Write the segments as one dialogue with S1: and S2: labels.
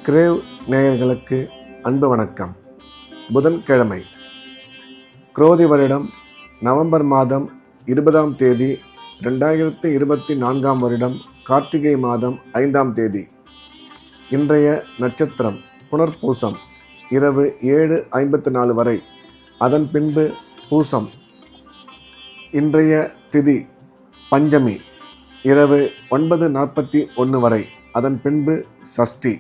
S1: Grave நேயர்களுக்கு அன்பு வணக்கம். புதன்கிழமை, குரோதி வருடம் நவம்பர் மாதம் 20ஆம் தேதி, 2024ஆம் வருடம் கார்த்திகை மாதம் 5ஆம் தேதி. இன்றைய நட்சத்திரம் புனர்பூசம், இரவு 7:54 வரை. அதன் பின்பு பூசம். இன்றைய திதி பஞ்சமி, இரவு 9:41 வரை. அதன் பின்பு சஷ்டி.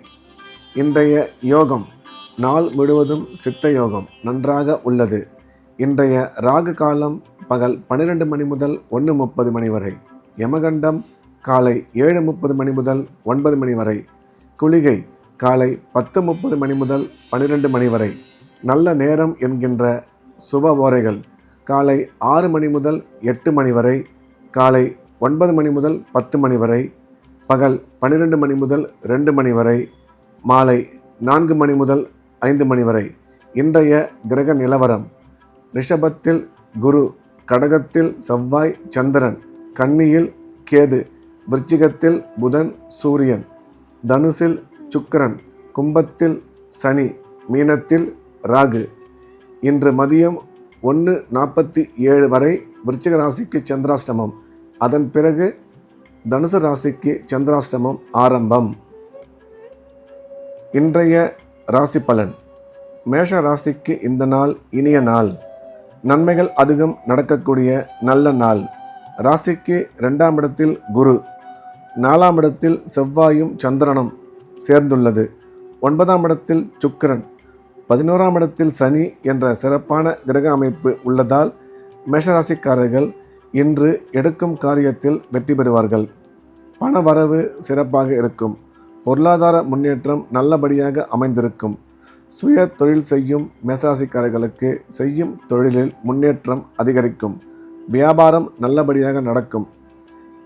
S1: இன்றைய யோகம், நாள் முழுவதும் சித்த யோகம் நன்றாக உள்ளது. இன்றைய ராகு காலம் பகல் 12 மணி முதல் 1:30 மணி வரை. யமகண்டம் காலை 7:30 மணி முதல் 9 மணி வரை. குளிகை காலை 10:30 மணி முதல் 12 மணி வரை. நல்ல நேரம் என்கின்ற சுப ஓரைகள் காலை 6 மணி முதல் 8 மணி வரை, காலை 9 மணி முதல் 10 மணி வரை, பகல் 12 மணி முதல் 2 மணி வரை, மாலை 4 மணி முதல் 5 மணி வரை. இன்றைய கிரக நிலவரம்: ரிஷபத்தில் குரு, கடகத்தில் செவ்வாய் சந்திரன், கன்னியில் கேது, விருச்சிகத்தில் புதன் சூரியன், தனுசில் சுக்கிரன், கும்பத்தில் சனி, மீனத்தில் ராகு. இன்று மதியம் 1:47 வரை விருச்சிக ராசிக்கு சந்திராஷ்டமம். அதன் பிறகு தனுசு ராசிக்கு சந்திராஷ்டமம் ஆரம்பம். இன்றைய ராசி பலன்: மேஷ ராசிக்கு இந்த நாள் இனிய நாள். நன்மைகள் அதிகம் நடக்கக்கூடிய நல்ல நாள். ராசிக்கு 2ஆம் இடத்தில் குரு, 4ஆம் இடத்தில் செவ்வாயும் சந்திரனும் சேர்ந்துள்ளது. 9ஆம் இடத்தில் சுக்கிரன், 11ஆம் இடத்தில் சனி என்ற சிறப்பான கிரக அமைப்பு உள்ளதால் மேஷராசிக்காரர்கள் இன்று எடுக்கும் காரியத்தில் வெற்றி பெறுவார்கள். பண வரவு சிறப்பாக இருக்கும். பொருளாதார முன்னேற்றம் நல்லபடியாக அமைந்திருக்கும். சுய தொழில் செய்யும் மேஷராசிக்காரர்களுக்கு செய்யும் தொழிலில் முன்னேற்றம் அதிகரிக்கும். வியாபாரம் நல்லபடியாக நடக்கும்.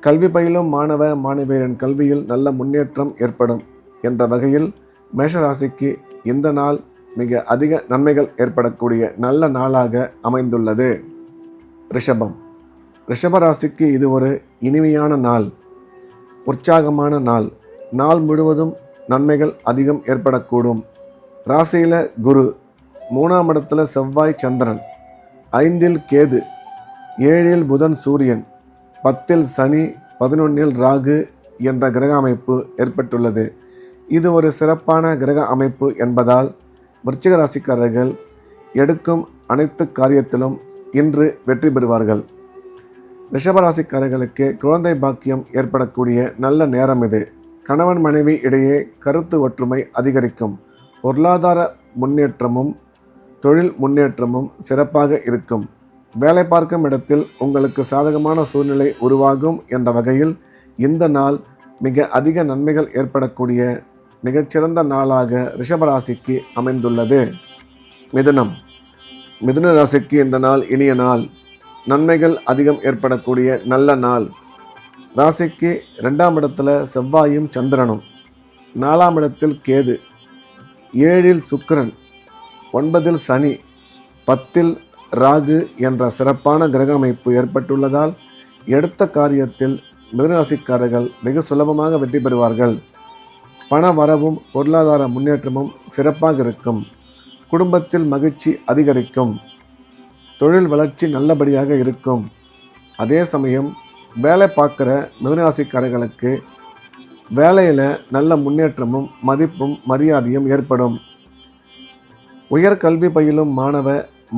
S1: கல்வி பயிலும் மாணவ மாணவியரின் கல்வியில் நல்ல முன்னேற்றம் ஏற்படும் என்ற வகையில் மேஷராசிக்கு இந்த நாள் மிக அதிக நன்மைகள் ஏற்படக்கூடிய நல்ல நாளாக அமைந்துள்ளது. ரிஷபம். ரிஷபராசிக்கு இது ஒரு இனிமையான நாள், உற்சாகமான நாள். நாள் முழுவதும் நன்மைகள் அதிகம் ஏற்படக்கூடும். ராசியில் குரு, 3ஆம் இடத்துல செவ்வாய் சந்திரன், 5இல் கேது, 7இல் புதன் சூரியன், 10இல் சனி, 11இல் ராகு என்ற கிரக அமைப்பு ஏற்பட்டுள்ளது. இது ஒரு சிறப்பான கிரக அமைப்பு என்பதால் விருச்சிக ராசிக்காரர்கள் எடுக்கும் அனைத்து காரியத்திலும் இன்று வெற்றி பெறுவார்கள். ரிஷபராசிக்காரர்களுக்கு குழந்தை பாக்கியம் ஏற்படக்கூடிய நல்ல நேரம் இது. கணவன் மனைவி இடையே கருத்து ஒற்றுமை அதிகரிக்கும். பொருளாதார முன்னேற்றமும் தொழில் முன்னேற்றமும் சிறப்பாக இருக்கும். வேலை பார்க்கும் இடத்தில் உங்களுக்கு சாதகமான சூழ்நிலை உருவாகும் என்ற வகையில் இந்த நாள் மிக அதிக நன்மைகள் ஏற்படக்கூடிய மிகச்சிறந்த நாளாக ரிஷபராசிக்கு அமைந்துள்ளது. மிதுனம். மிதுன ராசிக்கு இந்த நாள் இனிய நாள். நன்மைகள் அதிகம் ஏற்படக்கூடிய நல்ல நாள். ராசிக்கு 2ஆம் இடத்துல செவ்வாயும் சந்திரனும், 4ஆம் இடத்தில் கேது, 7இல் சுக்கிரன், 9இல் சனி, 10இல் ராகு என்ற சிறப்பான கிரக அமைப்பு ஏற்பட்டுள்ளதால் எடுத்த காரியத்தில் மிதுனராசிக்காரர்கள் வெகு சுலபமாக வெற்றி பெறுவார்கள். பண வரவும் பொருளாதார முன்னேற்றமும் சிறப்பாக இருக்கும். குடும்பத்தில் மகிழ்ச்சி அதிகரிக்கும். தொழில் வளர்ச்சி நல்லபடியாக இருக்கும். அதே சமயம் வேலை பார்க்குற மிதுனராசிக்காரர்களுக்கு வேலையில் நல்ல முன்னேற்றமும் மதிப்பும் மரியாதையும் ஏற்படும். உயர்கல்வி பயிலும் மாணவ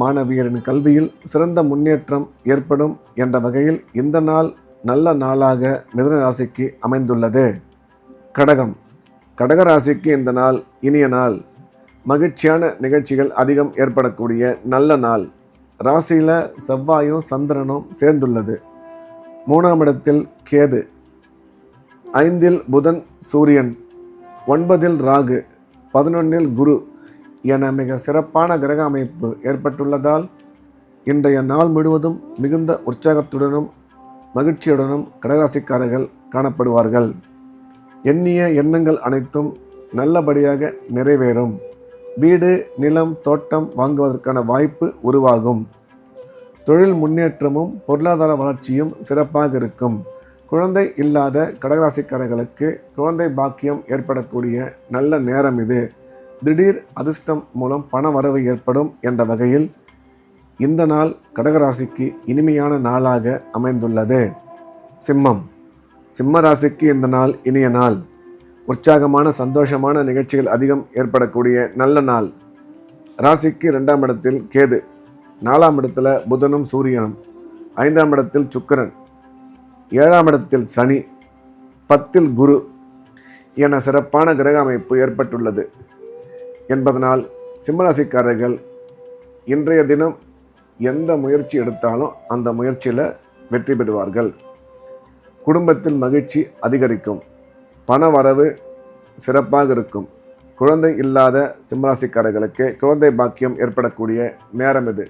S1: மாணவியரின் கல்வியில் சிறந்த முன்னேற்றம் ஏற்படும் என்ற வகையில் இந்த நாள் நல்ல நாளாக மிதுனராசிக்கு அமைந்துள்ளது. கடகம். கடகராசிக்கு இந்த நாள் இனிய நாள். மகிழ்ச்சியான நிகழ்ச்சிகள் அதிகம் ஏற்படக்கூடிய நல்ல நாள். ராசியில் செவ்வாயும் சந்திரனும் சேர்ந்துள்ளது. 3ஆம் இடத்தில் கேது, 5இல் புதன் சூரியன், 9இல் ராகு, 11இல் குரு என மிக சிறப்பான கிரக அமைப்பு ஏற்பட்டுள்ளதால் இன்றைய நாள் முழுவதும் மிகுந்த உற்சாகத்துடனும் மகிழ்ச்சியுடனும் கடகராசிக்காரர்கள் காணப்படுவார்கள். எண்ணிய எண்ணங்கள் அனைத்தும் நல்லபடியாக நிறைவேறும். வீடு, நிலம், தோட்டம் வாங்குவதற்கான வாய்ப்பு உருவாகும். தொழில் முன்னேற்றமும் பொருளாதார வளர்ச்சியும் சிறப்பாக இருக்கும். குழந்தை இல்லாத கடகராசிக்காரர்களுக்கு குழந்தை பாக்கியம் ஏற்படக்கூடிய நல்ல நேரம் இது. திடீர் அதிர்ஷ்டம் மூலம் பண வரவு ஏற்படும் என்ற வகையில் இந்த நாள் கடகராசிக்கு இனிமையான நாளாக அமைந்துள்ளது. சிம்மம். சிம்ம ராசிக்கு இந்த நாள் இனிய நாள். உற்சாகமான சந்தோஷமான நிகழ்ச்சிகள் அதிகம் ஏற்படக்கூடிய நல்ல நாள். ராசிக்கு 2ஆம் இடத்தில் கேது, 4ஆம் இடத்துல புதனும் சூரியனும், 5ஆம் இடத்தில் சுக்கிரன், 7ஆம் இடத்தில் சனி, 10ல் குரு என சிறப்பான கிரக அமைப்பு ஏற்பட்டுள்ளது என்பதனால் சிம்மராசிக்காரர்கள் இன்றைய தினம் எந்த முயற்சி எடுத்தாலும் அந்த முயற்சியில் வெற்றி பெறுவார்கள். குடும்பத்தில் மகிழ்ச்சி அதிகரிக்கும். பண வரவு சிறப்பாக இருக்கும். குழந்தை இல்லாத சிம்மராசிக்காரர்களுக்கு குழந்தை பாக்கியம் ஏற்படக்கூடிய நேரம் இது.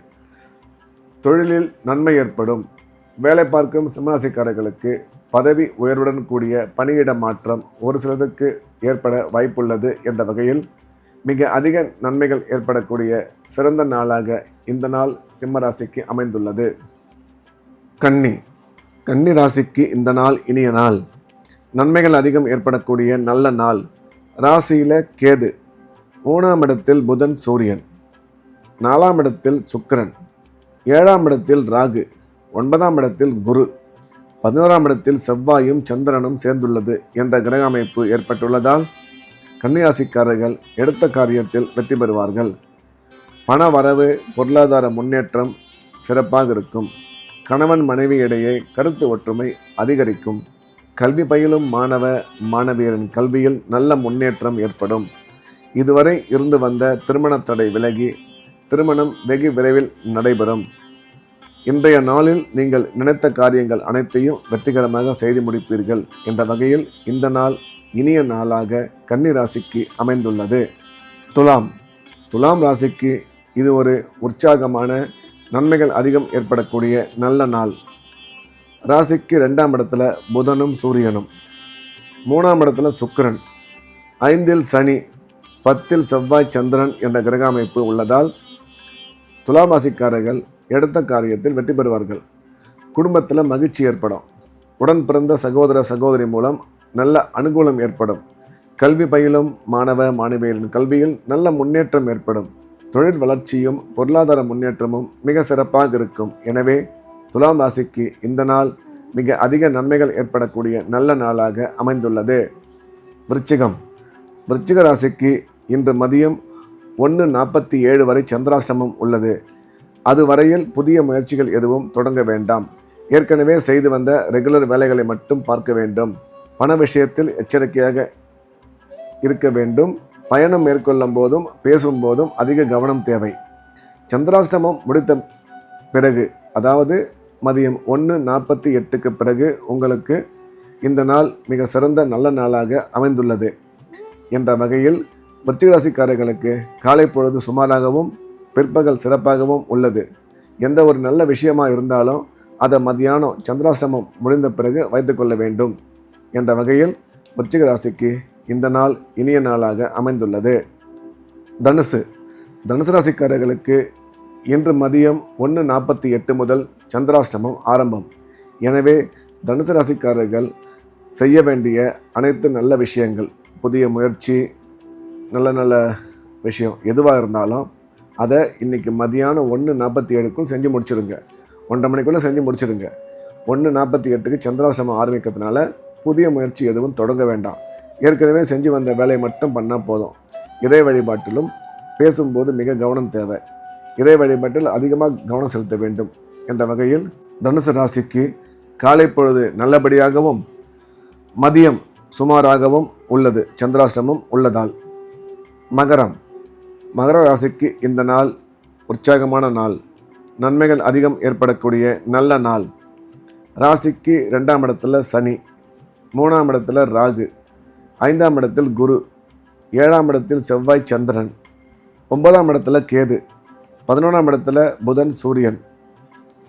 S1: தொழிலில் நன்மை ஏற்படும். வேலை பார்க்கும் சிம்மராசிக்காரர்களுக்கு பதவி உயர்வுடன் கூடிய பணியிட மாற்றம் ஒரு சிலருக்கு ஏற்பட வாய்ப்புள்ளது என்ற வகையில் மிக அதிக நன்மைகள் ஏற்படக்கூடிய சிறந்த நாளாக இந்த நாள் சிம்மராசிக்கு அமைந்துள்ளது. கன்னி. கன்னி ராசிக்கு இந்த நாள் இனிய நாள். நன்மைகள் அதிகம் ஏற்படக்கூடிய நல்ல நாள். ராசியில் கேது, 3ஆம் இடத்தில் புதன் சூரியன், 4ஆம் இடத்தில் சுக்கிரன், 7ஆம் இடத்தில் ராகு, 9ஆம் இடத்தில் குரு, 11ஆம் இடத்தில் செவ்வாயும் சந்திரனும் சேர்ந்துள்ளது என்ற கிரக அமைப்பு ஏற்பட்டுள்ளதால் கன்னிராசிக்காரர்கள் எடுத்த காரியத்தில் வெற்றி பெறுவார்கள். பண வரவு பொருளாதார முன்னேற்றம் சிறப்பாக இருக்கும். கணவன் மனைவி இடையே கருத்து ஒற்றுமை அதிகரிக்கும். கல்வி பயிலும் மாணவ மாணவியரின் கல்வியில் நல்ல முன்னேற்றம் ஏற்படும். இதுவரை இருந்து வந்த திருமண தடை விலகி திருமணம் வெகு விரைவில் நடைபெறும். இன்றைய நாளில் நீங்கள் நினைத்த காரியங்கள் அனைத்தையும் வெற்றிகரமாக செய்து முடிப்பீர்கள் என்ற வகையில் இந்த நாள் இனிய நாளாக கன்னி ராசிக்கு அமைந்துள்ளது. துலாம். துலாம் ராசிக்கு இது ஒரு உற்சாகமான நன்மைகள் அதிகம் ஏற்படக்கூடிய நல்ல நாள். ராசிக்கு 2ஆம் இடத்துல புதனும் சூரியனும், 3ஆம் இடத்துல சுக்கிரன், 5ல் சனி, 10ல் செவ்வாய் சந்திரன் என்ற கிரக அமைப்பு உள்ளதால் துலாம் ராசிக்காரர்கள் எடுத்த காரியத்தில் வெற்றி பெறுவார்கள். குடும்பத்தில் மகிழ்ச்சி ஏற்படும். உடன் பிறந்த சகோதர சகோதரி மூலம் நல்ல அனுகூலம் ஏற்படும். கல்வி பயிலும் மாணவ மாணவியரின் கல்வியில் நல்ல முன்னேற்றம் ஏற்படும். தொழில் வளர்ச்சியும் பொருளாதார முன்னேற்றமும் மிக சிறப்பாக இருக்கும். எனவே துலாம் ராசிக்கு இந்த நாள் மிக அதிக நன்மைகள் ஏற்படக்கூடிய நல்ல நாளாக அமைந்துள்ளது. விருச்சிகம். விருச்சிக ராசிக்கு இன்று மதியம் 1:47 வரை சந்திராஷ்டமம் உள்ளது. அதுவரையில் புதிய முயற்சிகள் எதுவும் தொடங்க வேண்டாம். ஏற்கனவே செய்து வந்த ரெகுலர் வேலைகளை மட்டும் பார்க்க வேண்டும். பண விஷயத்தில் எச்சரிக்கையாக இருக்க வேண்டும். பயணம் மேற்கொள்ளும் போதும் பேசும்போதும் அதிக கவனம் தேவை. சந்திராஷ்டமம் முடித்த பிறகு, அதாவது மதியம் 1:48க்கு பிறகு உங்களுக்கு இந்த நாள் மிக சிறந்த நல்ல நாளாக அமைந்துள்ளது என்ற வகையில் விருச்சிக ராசிக்காரர்களுக்கு காலை பொழுது சுமாராகவும் பிற்பகல் சிறப்பாகவும் உள்ளது. எந்த ஒரு நல்ல விஷயமா இருந்தாலும் அதை மதியானம் சந்திராஷ்டமம் முடிந்த பிறகு வைத்துக்கொள்ள வேண்டும் என்ற வகையில் விருச்சிக ராசிக்கு இந்த நாள் இனிய நாளாக அமைந்துள்ளது. தனுசு. தனுசு ராசிக்காரர்களுக்கு இன்று மதியம் 1:48 முதல் சந்திராஷ்டமம் ஆரம்பம். எனவே தனுசு ராசிக்காரர்கள் செய்ய வேண்டிய அனைத்து நல்ல விஷயங்கள், புதிய முயற்சி, நல்ல நல்ல விஷயம் எதுவாக இருந்தாலும் அதை இன்றைக்கி மதியானம் 1:47க்குள் செஞ்சு முடிச்சிடுங்க. 1:30 மணிக்குள்ளே செஞ்சு முடிச்சிடுங்க. 1:48க்கு சந்திராஷ்டமம் ஆரம்பிக்கிறதுனால புதிய முயற்சி எதுவும் தொடங்க வேண்டாம். ஏற்கனவே செஞ்சு வந்த வேலையை மட்டும் பண்ணால் போதும். இறை வழிபாட்டிலும் பேசும்போது மிக கவனம் தேவை. இறை வழிபாட்டில் அதிகமாக கவனம் செலுத்த வேண்டும் என்ற வகையில் தனுசு ராசிக்கு காலை பொழுது நல்லபடியாகவும் மதியம் சுமாராகவும் உள்ளது, சந்திராஷ்டமம் உள்ளதால். மகரம். மகர ராசிக்கு இந்த நாள் உற்சாகமான நாள். நன்மைகள் அதிகம் ஏற்படக்கூடிய நல்ல நாள். ராசிக்கு 2ஆம் இடத்துல சனி, 3ஆம் இடத்துல ராகு, 5ஆம் இடத்தில் குரு, 7ஆம் இடத்தில் செவ்வாய் சந்திரன், 9ஆம் இடத்துல கேது, 11ஆம் இடத்துல புதன் சூரியன்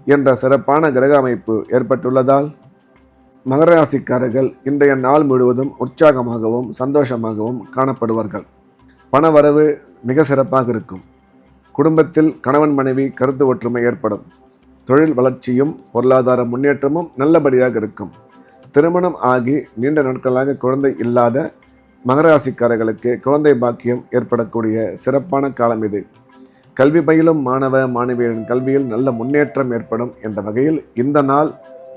S1: என்ற சிறப்பான கிரக அமைப்பு ஏற்பட்டுள்ளதால் மகர ராசிக்காரர்கள் இன்றைய நாள் முழுவதும் உற்சாகமாகவும் சந்தோஷமாகவும் காணப்படுவார்கள். பண வரவு மிக சிறப்பாக இருக்கும். குடும்பத்தில் கணவன் மனைவி கருத்து ஒற்றுமை ஏற்படும். தொழில் வளர்ச்சியும் பொருளாதார முன்னேற்றமும் நல்லபடியாக இருக்கும். திருமணம் ஆகி நீண்ட நாட்களாக குழந்தை இல்லாத மகர ராசிக்காரர்களுக்கு குழந்தை பாக்கியம் ஏற்படக்கூடிய சிறப்பான காலம் இது. கல்வி பயிலும் மாணவ மாணவியரின் கல்வியில் நல்ல முன்னேற்றம் ஏற்படும் என்ற வகையில் இந்த நாள்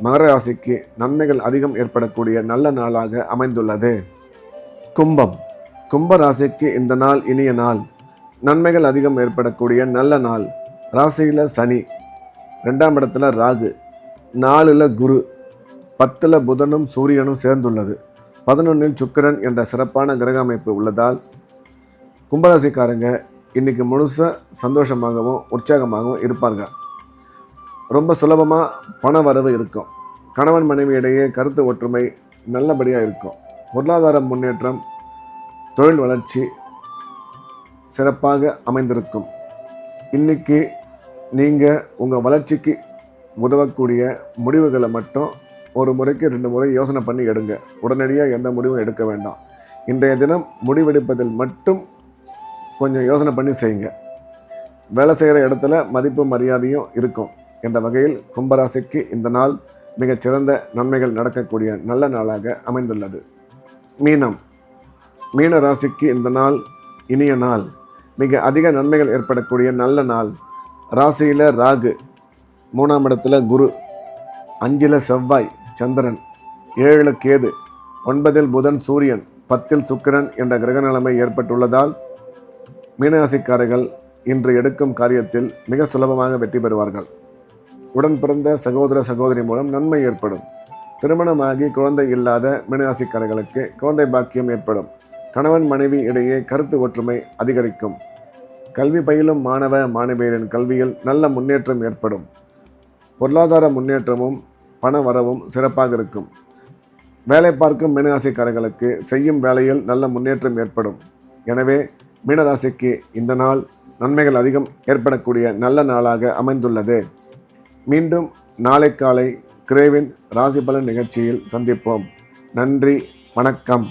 S1: மகர ராசிக்கு நன்மைகள் அதிகம் ஏற்படக்கூடிய நல்ல நாளாக அமைந்துள்ளது. கும்பம். கும்ப ராசிக்கு இந்த நாள் இனிய நாள். நன்மைகள் அதிகம் ஏற்படக்கூடிய நல்ல நாள். ராசியில் சனி, 2ஆம் இடத்துல ராகு, 4ல் குரு, 10ல் புதனும் சூரியனும் சேர்ந்துள்ளது. 11ல் சுக்கிரன் என்ற சிறப்பான கிரக அமைப்பு உள்ளதால் கும்பராசிக்காரங்க இன்னைக்கு முழுசாக சந்தோஷமாகவும் உற்சாகமாகவும் இருப்பாங்க. ரொம்ப சுலபமாக பண வரவு இருக்கும். கணவன் மனைவி இடையே கருத்து ஒற்றுமை நல்லபடியாக இருக்கும். பொருளாதார முன்னேற்றம், தொழில் வளர்ச்சி சிறப்பாக அமைந்திருக்கும். இன்றைக்கி நீங்கள் உங்கள் வளர்ச்சிக்கு உதவக்கூடிய முடிவுகளை மட்டும் ஒரு முறைக்கு 2 முறை யோசனை பண்ணி எடுங்க. உடனடியாக எந்த முடிவும் எடுக்க வேண்டாம். இன்றைய தினம் முடிவெடுப்பதில் மட்டும் கொஞ்சம் யோசனை பண்ணி செய்யுங்க. வேலை செய்கிற இடத்துல மதிப்பு மரியாதையும் இருக்கும் என்ற வகையில் கும்பராசிக்கு இந்த நாள் மிகச்சிறந்த நன்மைகள் நடக்கக்கூடிய நல்ல நாளாக அமைந்துள்ளது. மீனம். மீன ராசிக்கு இந்த நாள் இனிய நாள். மிக அதிக நன்மைகள் ஏற்படக்கூடிய நல்ல நாள். ராசியில் ராகு, 3ஆம் இடத்துல குரு, 5ல் செவ்வாய் சந்திரன், 7ல் கேது, 9ல் புதன் சூரியன், 10ல் சுக்கிரன் என்ற கிரக நிலைமை ஏற்பட்டுள்ளதால் மீனராசிக்காரர்கள் இன்று எடுக்கும் காரியத்தில் மிக சுலபமாக வெற்றி பெறுவார்கள். உடன் பிறந்த சகோதர சகோதரி மூலம் நன்மை ஏற்படும். திருமணமாகி குழந்தை இல்லாத மீனராசிக்காரர்களுக்கு குழந்தை பாக்கியம் ஏற்படும். கணவன் மனைவி இடையே கருத்து ஒற்றுமை அதிகரிக்கும். கல்வி பயிலும் மாணவ மாணவியரின் கல்வியில் நல்ல முன்னேற்றம் ஏற்படும். பொருளாதார முன்னேற்றமும் பண வரவும் சிறப்பாக இருக்கும். வேலை பார்க்கும் மீனராசிக்காரர்களுக்கு செய்யும் வேலையில் நல்ல முன்னேற்றம் ஏற்படும். எனவே மீனராசிக்கு இந்த நாள் நன்மைகள் அதிகம் ஏற்படக்கூடிய நல்ல நாளாக அமைந்துள்ளது. மீண்டும் நாளை காலை கிரேவின் ராசி பலன் நிகழ்ச்சியில் சந்திப்போம். நன்றி, வணக்கம்.